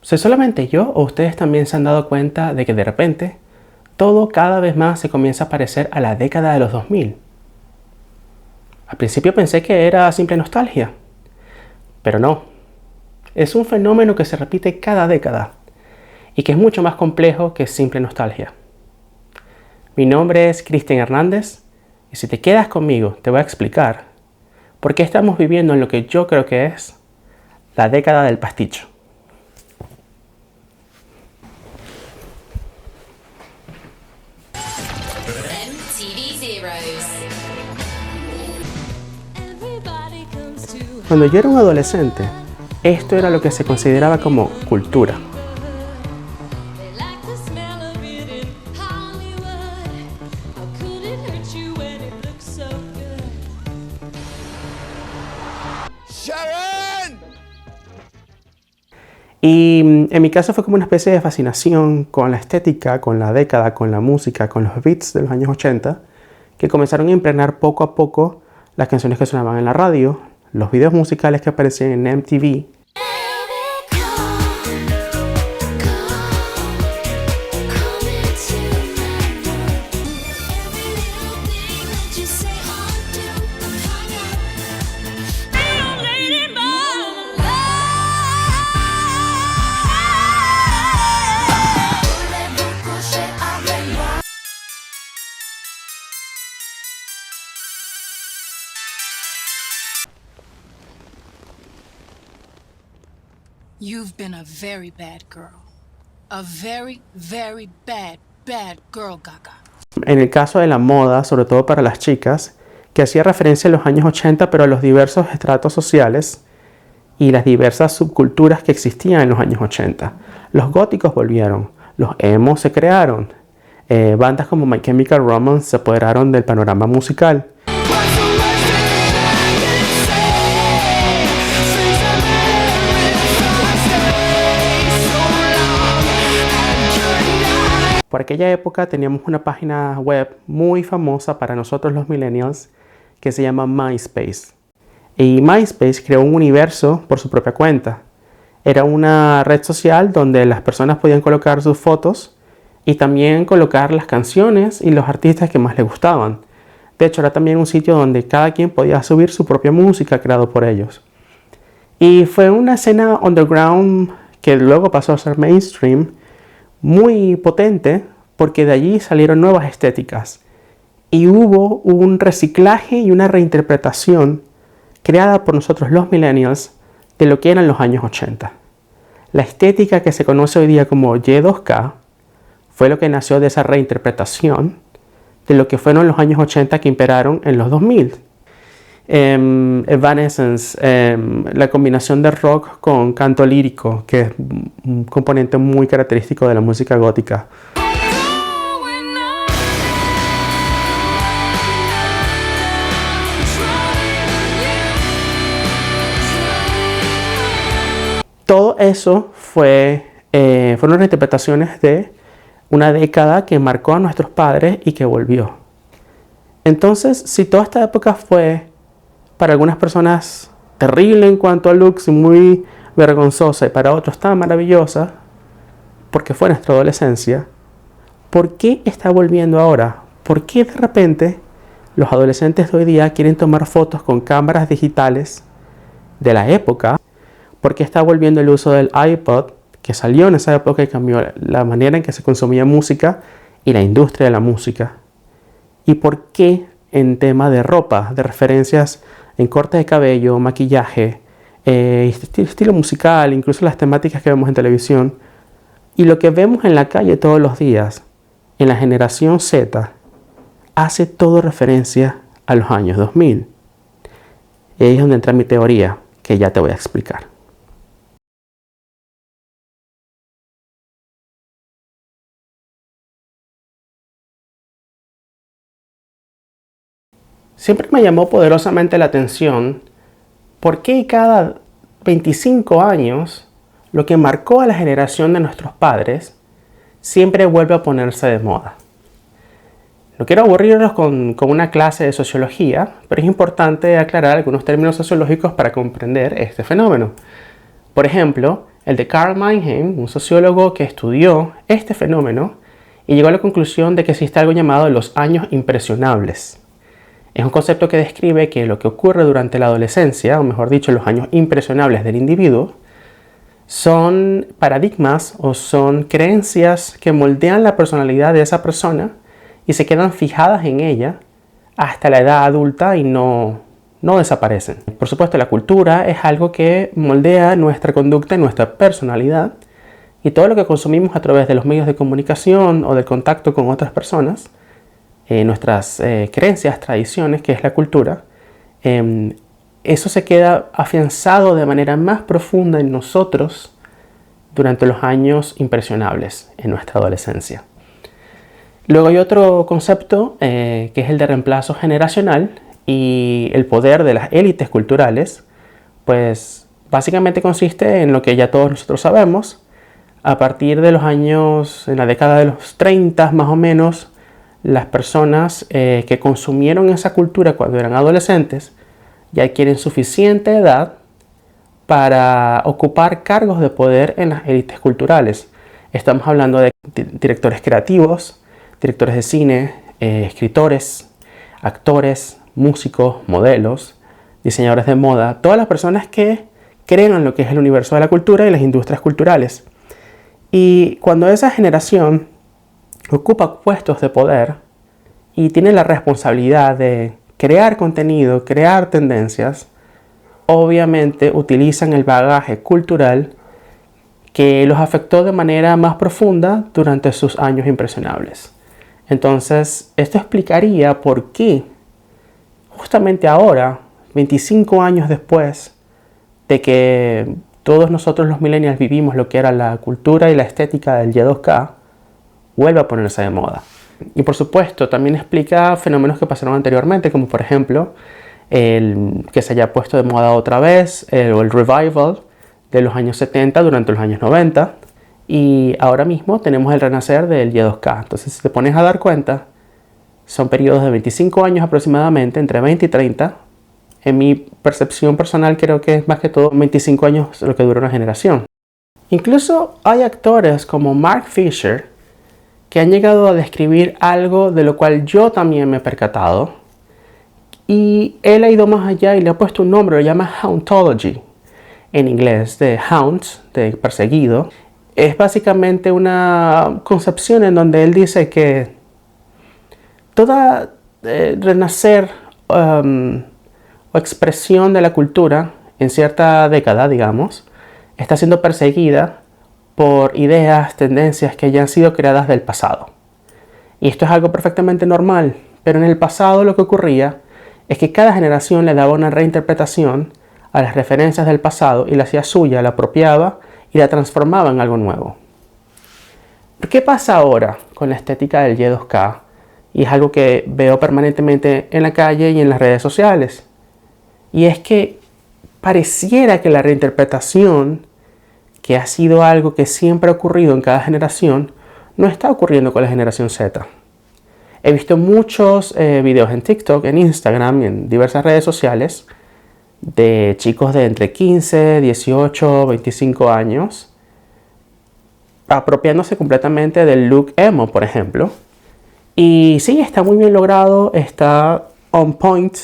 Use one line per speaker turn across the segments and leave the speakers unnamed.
¿Soy solamente yo o ustedes también se han dado cuenta de que de repente todo cada vez más se comienza a parecer a la década de los 2000? Al principio pensé que era simple nostalgia, pero no. Es un fenómeno que se repite cada década y que es mucho más complejo que simple nostalgia. Mi nombre es Cristian Hernández y si te quedas conmigo te voy a explicar por qué estamos viviendo en lo que yo creo que es la década del pasticho. Cuando yo era un adolescente, esto era lo que se consideraba como cultura. Y en mi caso fue como una especie de fascinación con la estética, con la década, con la música, con los beats de los años 80, que comenzaron a impregnar poco a poco las canciones que sonaban en la radio, los videos musicales que aparecían en MTV.
You've been a very bad girl. A very, very bad girl, Gaga.
En el caso de la moda, sobre todo para las chicas, que hacía referencia a los años 80, pero a los diversos estratos sociales y las diversas subculturas que existían en los años 80. Los góticos volvieron, los emos se crearon, bandas como My Chemical Romance se apoderaron del panorama musical. Por aquella época teníamos una página web muy famosa para nosotros los millennials que se llama MySpace. Y MySpace creó un universo por su propia cuenta. Era una red social donde las personas podían colocar sus fotos y también colocar las canciones y los artistas que más les gustaban. De hecho, era también un sitio donde cada quien podía subir su propia música creado por ellos. Y fue una escena underground que luego pasó a ser mainstream, muy potente, porque de allí salieron nuevas estéticas y hubo un reciclaje y una reinterpretación creada por nosotros los millennials de lo que eran los años 80. La estética que se conoce hoy día como Y2K fue lo que nació de esa reinterpretación de lo que fueron los años 80 que imperaron en los 2000. Evanescence, la combinación de rock con canto lírico, que es un componente muy característico de la música gótica. Todo eso fueron reinterpretaciones de una década que marcó a nuestros padres y que volvió. Entonces, si toda esta época fue para algunas personas terrible en cuanto a looks y muy vergonzosa y para otros tan maravillosa, porque fue nuestra adolescencia, ¿por qué está volviendo ahora? ¿Por qué de repente los adolescentes de hoy día quieren tomar fotos con cámaras digitales de la época? ¿Por qué está volviendo el uso del iPod, que salió en esa época y cambió la manera en que se consumía música y la industria de la música? ¿Y por qué en tema de ropa, de referencias en corte de cabello, maquillaje, estilo musical, incluso las temáticas que vemos en televisión y lo que vemos en la calle todos los días, en la generación Z, hace todo referencia a los años 2000? Y ahí es donde entra mi teoría, que ya te voy a explicar. Siempre me llamó poderosamente la atención por qué cada 25 años lo que marcó a la generación de nuestros padres siempre vuelve a ponerse de moda. No quiero aburrirlos con una clase de sociología, pero es importante aclarar algunos términos sociológicos para comprender este fenómeno. Por ejemplo, el de Carl Meinheim, un sociólogo que estudió este fenómeno y llegó a la conclusión de que existe algo llamado los años impresionables. Es un concepto que describe que lo que ocurre durante la adolescencia, o mejor dicho, los años impresionables del individuo, son paradigmas o son creencias que moldean la personalidad de esa persona y se quedan fijadas en ella hasta la edad adulta y no desaparecen. Por supuesto, la cultura es algo que moldea nuestra conducta y nuestra personalidad, y todo lo que consumimos a través de los medios de comunicación o del contacto con otras personas, nuestras creencias, tradiciones, que es la cultura, eso se queda afianzado de manera más profunda en nosotros durante los años impresionables en nuestra adolescencia. Luego hay otro concepto que es el de reemplazo generacional y el poder de las élites culturales, pues básicamente consiste en lo que ya todos nosotros sabemos. A partir de los años, en la década de los 30 más o menos, las personas que consumieron esa cultura cuando eran adolescentes ya adquieren suficiente edad para ocupar cargos de poder en las élites culturales. Estamos hablando de directores creativos, directores de cine, escritores, actores, músicos, modelos, diseñadores de moda, todas las personas que creen en lo que es el universo de la cultura y las industrias culturales. Y cuando esa generación ocupa puestos de poder y tiene la responsabilidad de crear contenido, crear tendencias, obviamente utilizan el bagaje cultural que los afectó de manera más profunda durante sus años impresionables. Entonces, esto explicaría por qué justamente ahora, 25 años después de que todos nosotros los millennials vivimos lo que era la cultura y la estética del Y2K, vuelve a ponerse de moda. Y por supuesto, también explica fenómenos que pasaron anteriormente, como por ejemplo, el que se haya puesto de moda otra vez, o el revival de los años 70 durante los años 90. Y ahora mismo tenemos el renacer del Y2K. Entonces, si te pones a dar cuenta, son periodos de 25 años aproximadamente, entre 20 y 30. En mi percepción personal creo que es más que todo 25 años lo que dura una generación. Incluso hay actores como Mark Fisher que han llegado a describir algo de lo cual yo también me he percatado. Y él ha ido más allá y le ha puesto un nombre, lo llama Hauntology, en inglés, de hound, de perseguido. Es básicamente una concepción en donde él dice que toda renacer o expresión de la cultura en cierta década, digamos, está siendo perseguida por ideas, tendencias que ya han sido creadas del pasado. Y esto es algo perfectamente normal, pero en el pasado lo que ocurría es que cada generación le daba una reinterpretación a las referencias del pasado y la hacía suya, la apropiaba y la transformaba en algo nuevo. ¿Qué pasa ahora con la estética del Y2K? Y es algo que veo permanentemente en la calle y en las redes sociales. Y es que pareciera que la reinterpretación, que ha sido algo que siempre ha ocurrido en cada generación, no está ocurriendo con la generación Z. He visto muchos videos en TikTok, en Instagram y en diversas redes sociales de chicos de entre 15, 18, 25 años apropiándose completamente del look emo, por ejemplo. Y sí, está muy bien logrado, está on point,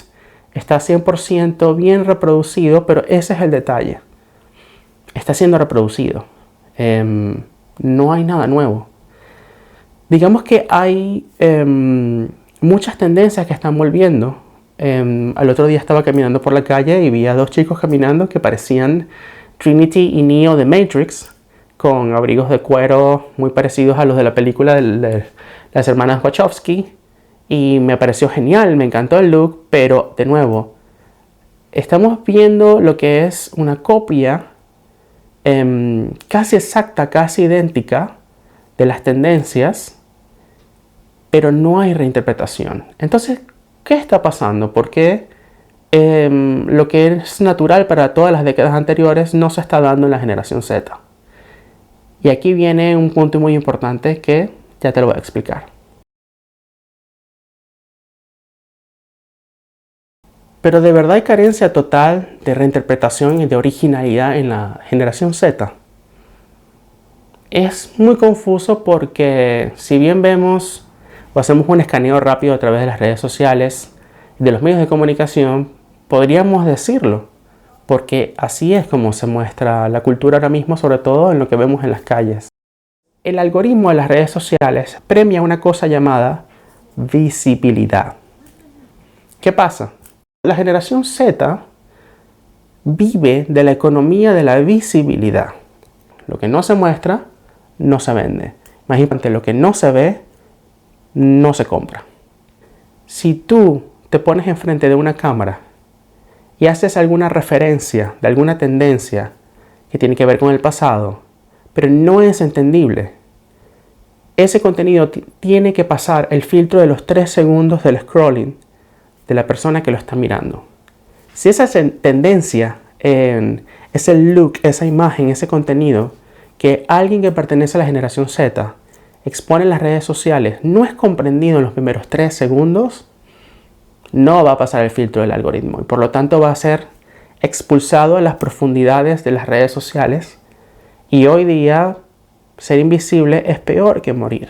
está 100% bien reproducido, pero ese es el detalle. Está siendo reproducido. No hay nada nuevo. Digamos que hay muchas tendencias que están volviendo. Al otro día estaba caminando por la calle y vi a dos chicos caminando que parecían Trinity y Neo de Matrix, con abrigos de cuero muy parecidos a los de la película de las hermanas Wachowski. Y me pareció genial, me encantó el look, pero de nuevo, estamos viendo lo que es una copia casi exacta, casi idéntica de las tendencias, pero no hay reinterpretación. Entonces, ¿qué está pasando? ¿Por qué lo que es natural para todas las décadas anteriores no se está dando en la generación Z? Y aquí viene un punto muy importante que ya te lo voy a explicar. Pero de verdad hay carencia total de reinterpretación y de originalidad en la generación Z. Es muy confuso porque si bien vemos o hacemos un escaneo rápido a través de las redes sociales, de los medios de comunicación, podríamos decirlo, porque así es como se muestra la cultura ahora mismo, sobre todo en lo que vemos en las calles. El algoritmo de las redes sociales premia una cosa llamada visibilidad. ¿Qué pasa? La generación Z vive de la economía de la visibilidad. Lo que no se muestra, no se vende. Imagínate, lo que no se ve, no se compra. Si tú te pones enfrente de una cámara y haces alguna referencia de alguna tendencia que tiene que ver con el pasado, pero no es entendible, ese contenido tiene que pasar el filtro de los 3 segundos del scrolling de la persona que lo está mirando. Si esa tendencia, ese look, esa imagen, ese contenido que alguien que pertenece a la generación Z expone en las redes sociales no es comprendido en los primeros 3 segundos, no va a pasar el filtro del algoritmo y por lo tanto va a ser expulsado a las profundidades de las redes sociales. Y hoy día ser invisible es peor que morir.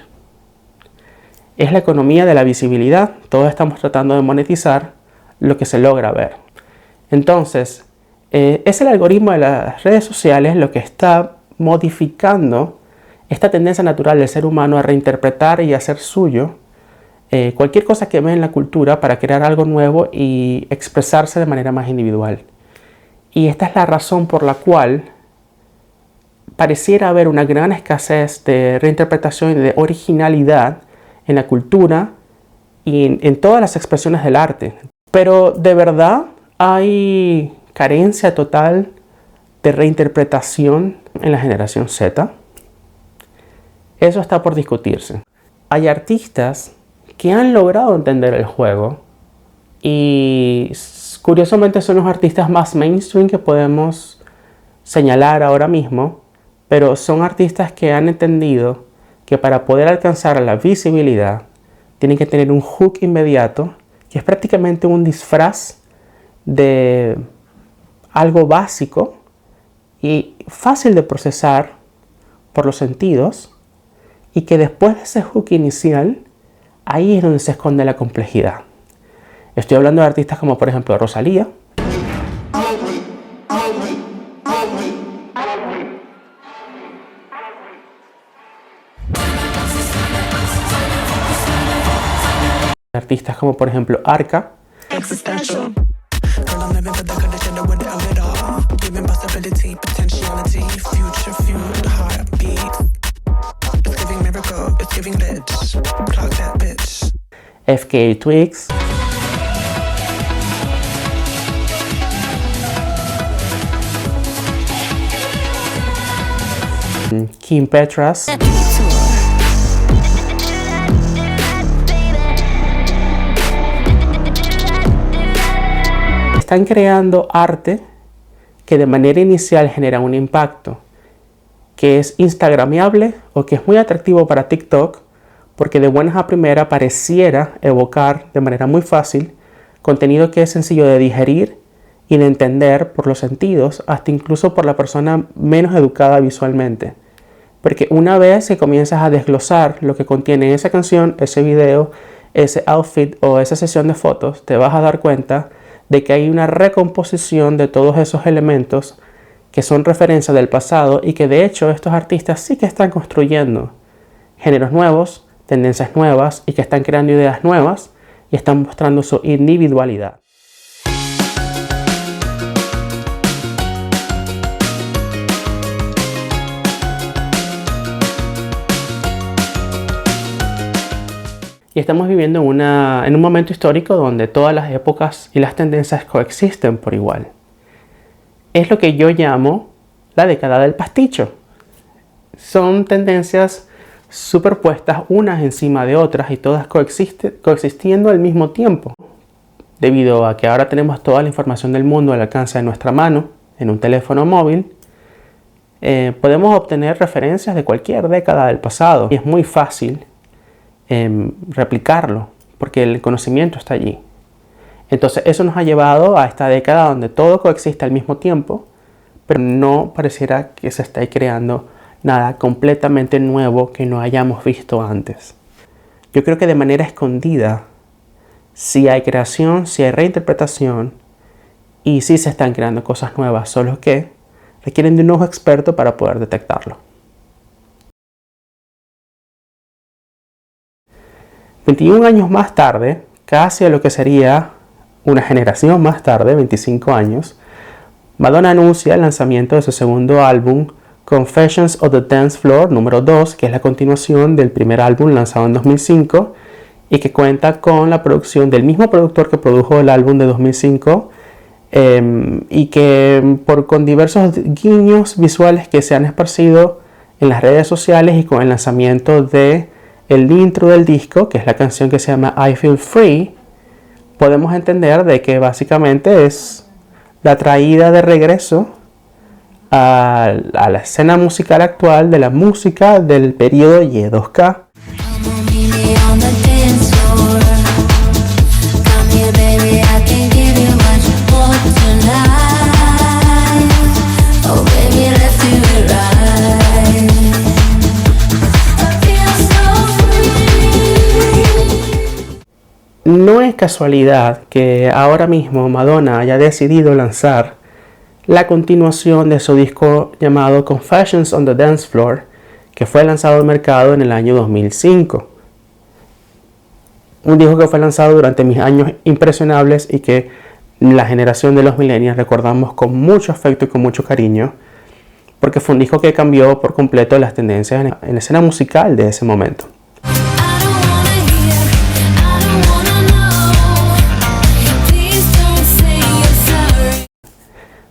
Es la economía de la visibilidad. Todos estamos tratando de monetizar lo que se logra ver. Entonces, es el algoritmo de las redes sociales lo que está modificando esta tendencia natural del ser humano a reinterpretar y hacer suyo cualquier cosa que ve en la cultura para crear algo nuevo y expresarse de manera más individual. Y esta es la razón por la cual pareciera haber una gran escasez de reinterpretación y de originalidad en la cultura y en todas las expresiones del arte. Pero de verdad hay carencia total de reinterpretación en la generación Z. Eso está por discutirse. Hay artistas que han logrado entender el juego y curiosamente son los artistas más mainstream que podemos señalar ahora mismo, pero son artistas que han entendido que para poder alcanzar la visibilidad tienen que tener un hook inmediato, que es prácticamente un disfraz de algo básico y fácil de procesar por los sentidos, y que después de ese hook inicial, ahí es donde se esconde la complejidad. Estoy hablando de artistas como por ejemplo Rosalía, artistas como por ejemplo Arca, FKA Twigs, Kim Petras, están creando arte que de manera inicial genera un impacto, que es instagramiable o que es muy atractivo para TikTok, porque de buenas a primera pareciera evocar de manera muy fácil contenido que es sencillo de digerir y de entender por los sentidos, hasta incluso por la persona menos educada visualmente. Porque una vez que comienzas a desglosar lo que contiene esa canción, ese video, ese outfit o esa sesión de fotos, te vas a dar cuenta de que hay una recomposición de todos esos elementos que son referencias del pasado y que de hecho estos artistas sí que están construyendo géneros nuevos, tendencias nuevas y que están creando ideas nuevas y están mostrando su individualidad. Y estamos viviendo en un momento histórico donde todas las épocas y las tendencias coexisten por igual. Es lo que yo llamo la década del pasticho. Son tendencias superpuestas unas encima de otras y todas coexistiendo al mismo tiempo. Debido a que ahora tenemos toda la información del mundo al alcance de nuestra mano, en un teléfono móvil, podemos obtener referencias de cualquier década del pasado. Y es muy fácil replicarlo, porque el conocimiento está allí. Entonces eso nos ha llevado a esta década donde todo coexiste al mismo tiempo, pero no pareciera que se esté creando nada completamente nuevo que no hayamos visto antes. Yo creo que de manera escondida sí hay creación, sí hay reinterpretación y sí se están creando cosas nuevas, solo que requieren de un ojo experto para poder detectarlo. 21 años más tarde, casi a lo que sería una generación más tarde, 25 años, Madonna anuncia el lanzamiento de su segundo álbum, Confessions of the Dance Floor número 2, que es la continuación del primer álbum lanzado en 2005 y que cuenta con la producción del mismo productor que produjo el álbum de 2005 y que con diversos guiños visuales que se han esparcido en las redes sociales y con el lanzamiento de el intro del disco, que es la canción que se llama I Feel Free, podemos entender de que básicamente es la traída de regreso a la escena musical actual de la música del periodo Y2K. No es casualidad que ahora mismo Madonna haya decidido lanzar la continuación de su disco llamado Confessions on the Dance Floor, que fue lanzado al mercado en el año 2005. Un disco que fue lanzado durante mis años impresionables y que la generación de los millennials recordamos con mucho afecto y con mucho cariño, porque fue un disco que cambió por completo las tendencias en la escena musical de ese momento.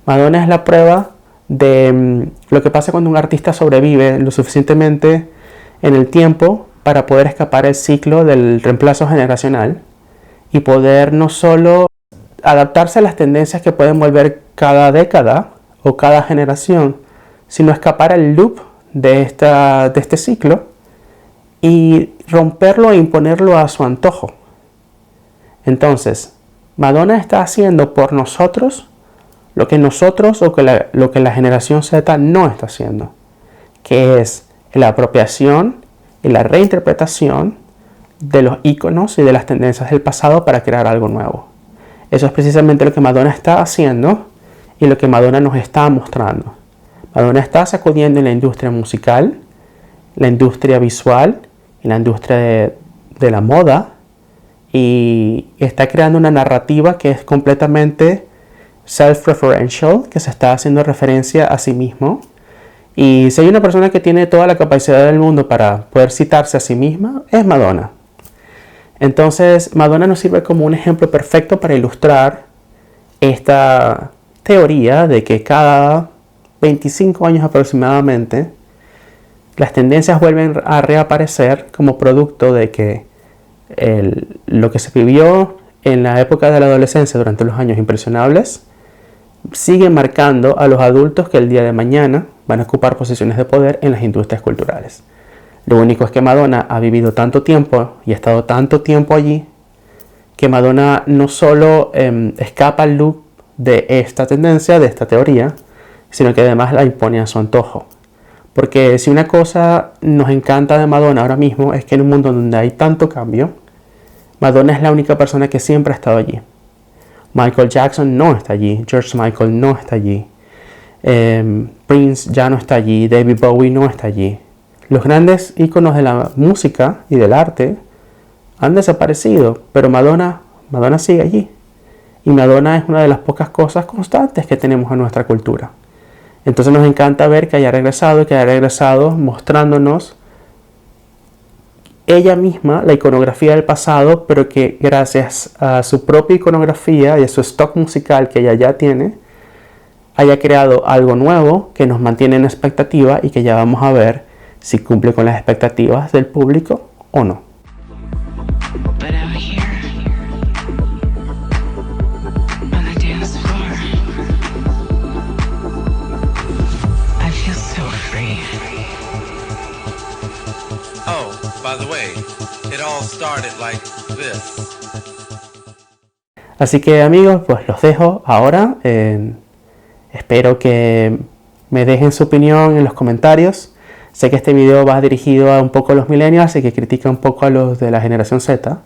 Madonna es la prueba de lo que pasa cuando un artista sobrevive lo suficientemente en el tiempo para poder escapar el ciclo del reemplazo generacional y poder no solo adaptarse a las tendencias que pueden volver cada década o cada generación, sino escapar al loop de este ciclo y romperlo e imponerlo a su antojo. Entonces, Madonna está haciendo por nosotros lo que nosotros o lo que la generación Z no está haciendo, que es la apropiación y la reinterpretación de los íconos y de las tendencias del pasado para crear algo nuevo. Eso es precisamente lo que Madonna está haciendo y lo que Madonna nos está mostrando. Madonna está sacudiendo en la industria musical, la industria visual y la industria de la moda y está creando una narrativa que es completamente self-referential, que se está haciendo referencia a sí mismo. Y si hay una persona que tiene toda la capacidad del mundo para poder citarse a sí misma, es Madonna. Entonces, Madonna nos sirve como un ejemplo perfecto para ilustrar esta teoría de que cada 25 años aproximadamente, las tendencias vuelven a reaparecer como producto de que lo que se vivió en la época de la adolescencia durante los años impresionables sigue marcando a los adultos que el día de mañana van a ocupar posiciones de poder en las industrias culturales. Lo único es que Madonna ha vivido tanto tiempo y ha estado tanto tiempo allí que Madonna no solo escapa al loop de esta tendencia, de esta teoría, sino que además la impone a su antojo. Porque si una cosa nos encanta de Madonna ahora mismo es que en un mundo donde hay tanto cambio, Madonna es la única persona que siempre ha estado allí. Michael Jackson no está allí, George Michael no está allí, Prince ya no está allí, David Bowie no está allí. Los grandes íconos de la música y del arte han desaparecido, pero Madonna sigue allí. Y Madonna es una de las pocas cosas constantes que tenemos en nuestra cultura. Entonces nos encanta ver que haya regresado mostrándonos ella misma la iconografía del pasado, pero que gracias a su propia iconografía y a su stock musical que ella ya tiene, haya creado algo nuevo que nos mantiene en expectativa y que ya vamos a ver si cumple con las expectativas del público o no. Así que amigos, pues los dejo ahora. Espero que me dejen su opinión en los comentarios Sé que este video va dirigido a un poco a los millennials y que critica un poco a los de la generación Z,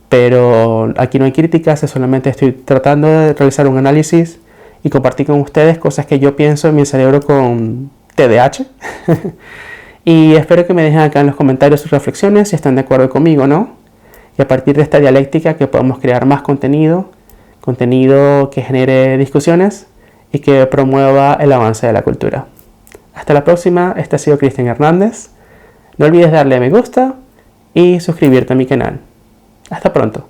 pero aquí no hay críticas, solamente estoy tratando de realizar un análisis y compartir con ustedes cosas que yo pienso en mi cerebro con TDAH. Y espero que me dejen acá en los comentarios sus reflexiones, si están de acuerdo conmigo o no. Y a partir de esta dialéctica que podamos crear más contenido que genere discusiones y que promueva el avance de la cultura. Hasta la próxima, este ha sido Cristian Hernández. No olvides darle a me gusta y suscribirte a mi canal. Hasta pronto.